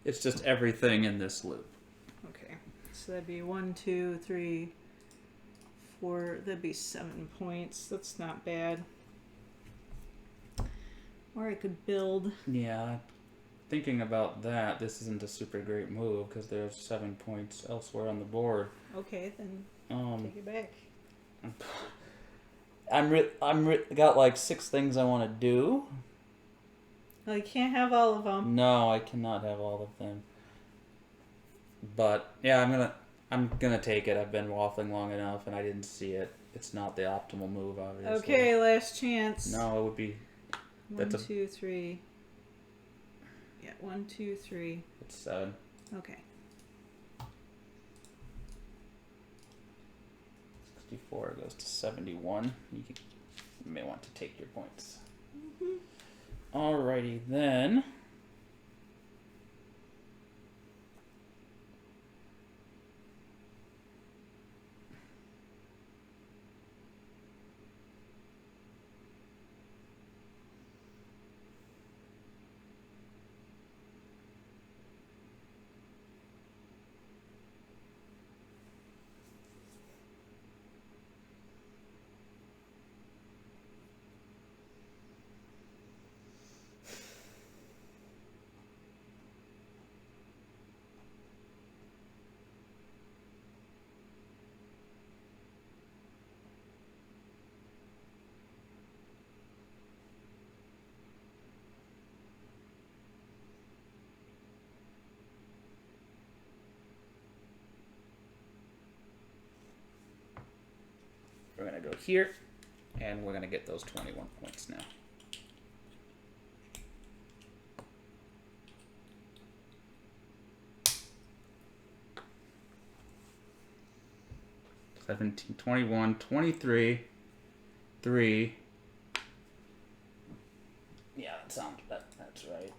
It's just everything in this loop. Okay. So that'd be 1, 2, 3, 4. That'd be 7 points. That's not bad. Or I could build. Yeah. Thinking about that, this isn't a super great move because there's 7 points elsewhere on the board. Okay, then take it back. Got like 6 things I want to do. Well, you can't have all of them. No, I cannot have all of them. But yeah, I'm gonna take it. I've been waffling long enough, and I didn't see it. It's not the optimal move, obviously. Okay, last chance. No, it would be. 1, 2, 3. Yeah, 1, 2, 3. It's 7. Okay. 64 goes to 71. You may want to take your points. Alrighty then. We're going to go here, and we're going to get those 21 points now. 17, 21, 23, 3. Yeah, that's right.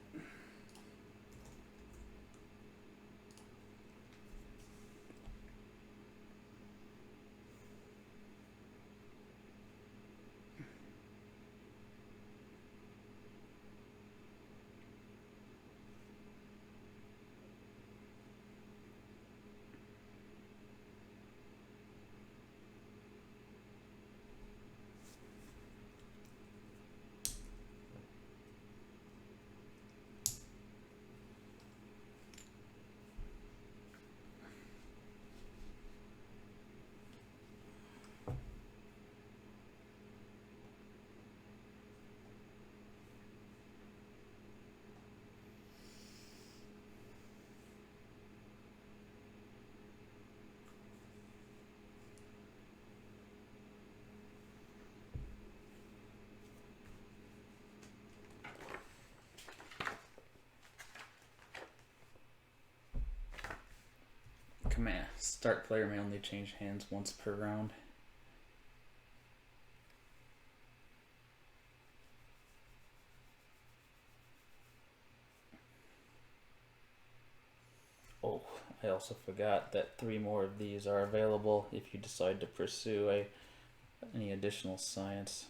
Command. Start player may only change hands once per round. Oh, I also forgot that 3 more of these are available if you decide to pursue any additional science.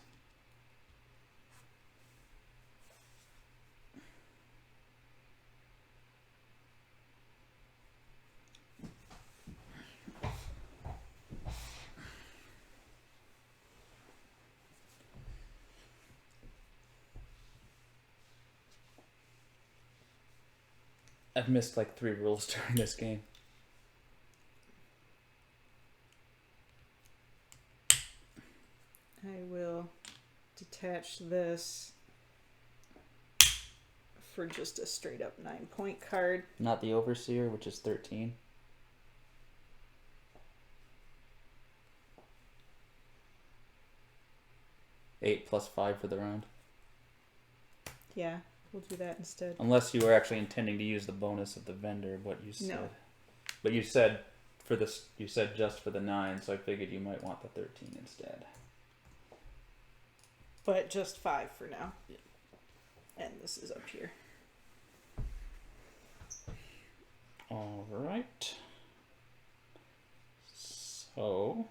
I've missed like 3 rules during this game. I will detach this for just a straight up 9-point card. Not the Overseer, which is 13. Eight plus 5 for the round. Yeah, we'll do that instead. Unless you were actually intending to use the bonus of the vendor, what you said. No. But you said for this, you said just for the 9, so I figured you might want the 13 instead. But just 5 for now. Yeah. And this is up here. All right. So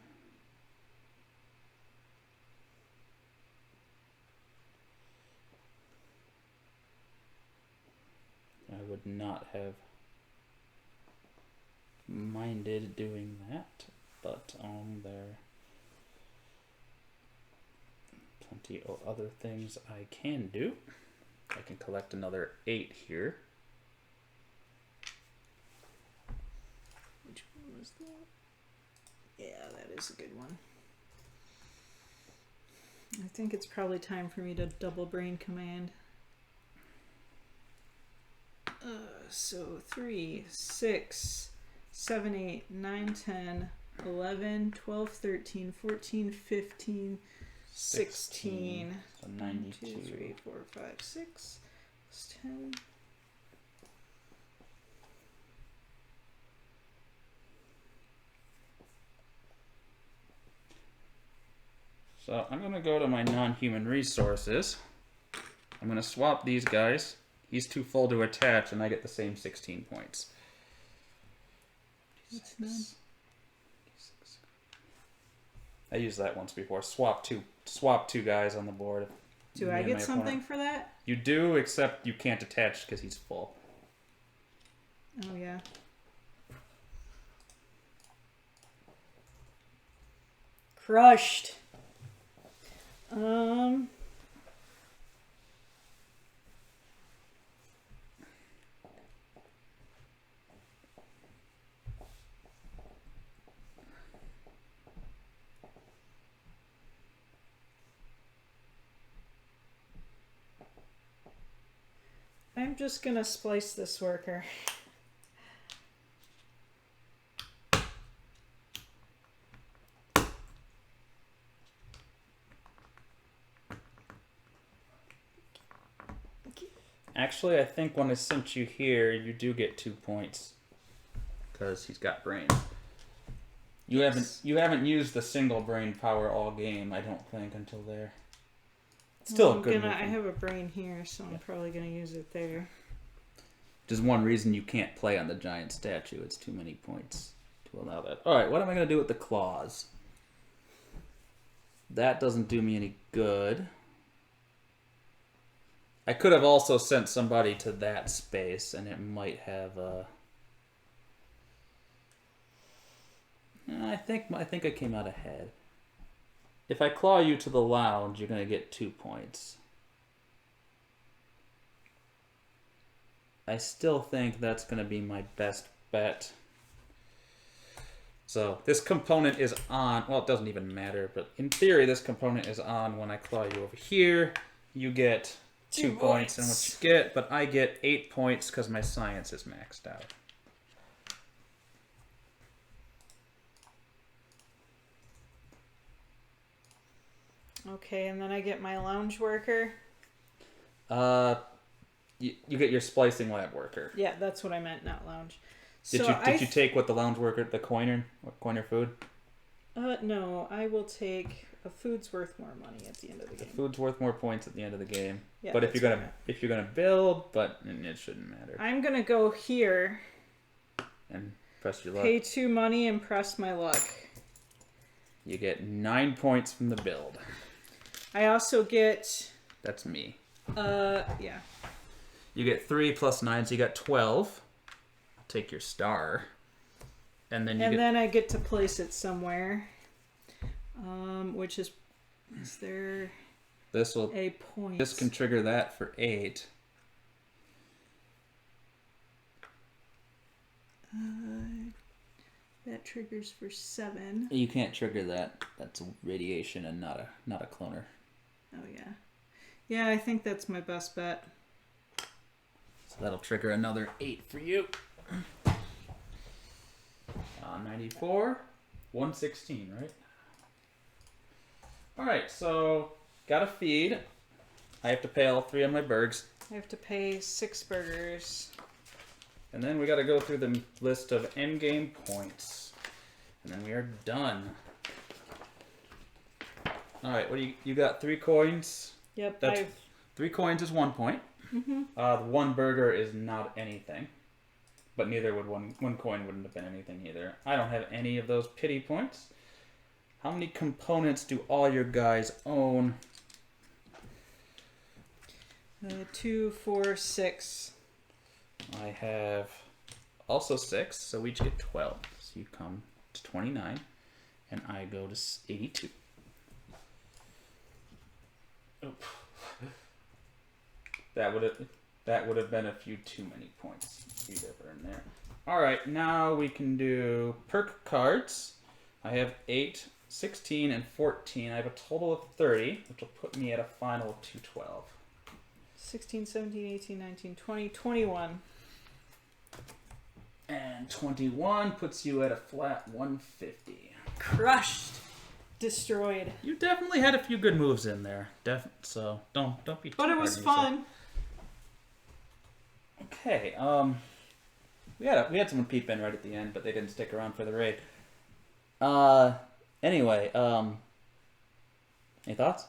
I would not have minded doing that, but there are plenty of other things I can do. I can collect another 8 here. Which one was that? Yeah, that is a good one. I think it's probably time for me to double brain command. So 3, 6, 7, 8, 9, 10, 11, 12, 13, 14, 15, 16. So 92. 1, 2, 3, 4, 5, 6. That's 10. So I'm going to go to my non-human resources. I'm going to swap these guys. He's too full to attach, and I get the same 16 points. That's none. I used that once before. Swap two guys on the board. Do I get something for that? You do, except you can't attach because he's full. Oh yeah. Crushed. I'm just gonna splice this worker. Actually, I think when I sent you here, you do get 2 points because he's got brains. You haven't used the single brain power all game, I don't think, until there. It's still a good move. I have a brain here, so I'm probably gonna use it there. Just one reason you can't play on the giant statue. It's too many points to allow that. Alright, what am I gonna do with the claws? That doesn't do me any good. I could have also sent somebody to that space, and it might have I think I came out ahead. If I claw you to the lounge, you're gonna get 2 points. I still think that's gonna be my best bet. So this component is on. Well, it doesn't even matter, but in theory, this component is on when I claw you over here. You get 2 points and what you get, but I get 8 points because my science is maxed out. Okay, and then I get my lounge worker. You get your splicing lab worker. Yeah, that's what I meant, not lounge. Did you take what the lounge worker, the coiner food? No, I will take a food's worth more money at the end of the game. Food's worth more points at the end of the game. Yeah, but if you're gonna build, but it shouldn't matter. I'm gonna go here and press your luck. Pay 2 money and press my luck. You get 9 points from the build. I also get. That's me. Yeah. You get 3 plus 9, so you got 12. Take your star, and then then I get to place it somewhere, which is there a point? This can trigger that for 8. That triggers for 7. You can't trigger that. That's radiation and not a cloner. Oh yeah, yeah. I think that's my best bet. So that'll trigger another 8 for you. 94, 116, right? Alright, so got a feed. I have to pay all 3 of my burgers. I have to pay 6 burgers. And then we got to go through the list of endgame points. And then we are done. Alright, what do you got 3 coins? Yep, 3 coins is 1 point. Mm-hmm. 1 burger is not anything. But neither would one coin wouldn't have been anything either. I don't have any of those pity points. How many components do all your guys own? 2, 4, 6. I have also 6, so we each get 12. So you come to 29, and I go to 82. Oop. That would have been a few too many points. Read over in there. All right, now we can do perk cards. I have 8, 16, and 14. I have a total of 30, which will put me at a final of 212. 16, 17, 18, 19, 20, 21. And 21 puts you at a flat 150. Crushed. Destroyed. You definitely had a few good moves in there. So don't be too But it hard was on fun. yourself. Okay, we had someone peep in right at the end, but they didn't stick around for the raid. Anyway, any thoughts?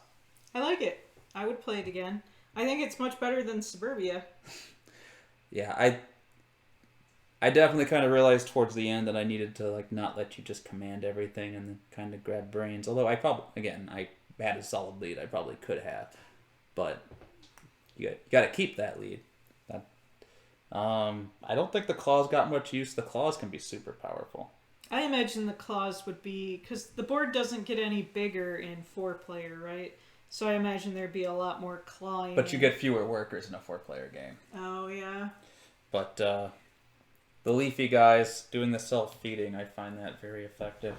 I like it. I would play it again. I think it's much better than Suburbia. Yeah, I definitely kind of realized towards the end that I needed to not let you just command everything and then kind of grab brains. Although I had a solid lead, I probably could have, but you got to keep that lead. I don't think the claws got much use. The claws can be super powerful. I imagine the claws would be because the board doesn't get any bigger in 4-player, right? So I imagine there'd be a lot more clawing. But you get fewer workers in a 4-player game. Oh yeah. But the leafy guys doing the self-feeding, I find that very effective.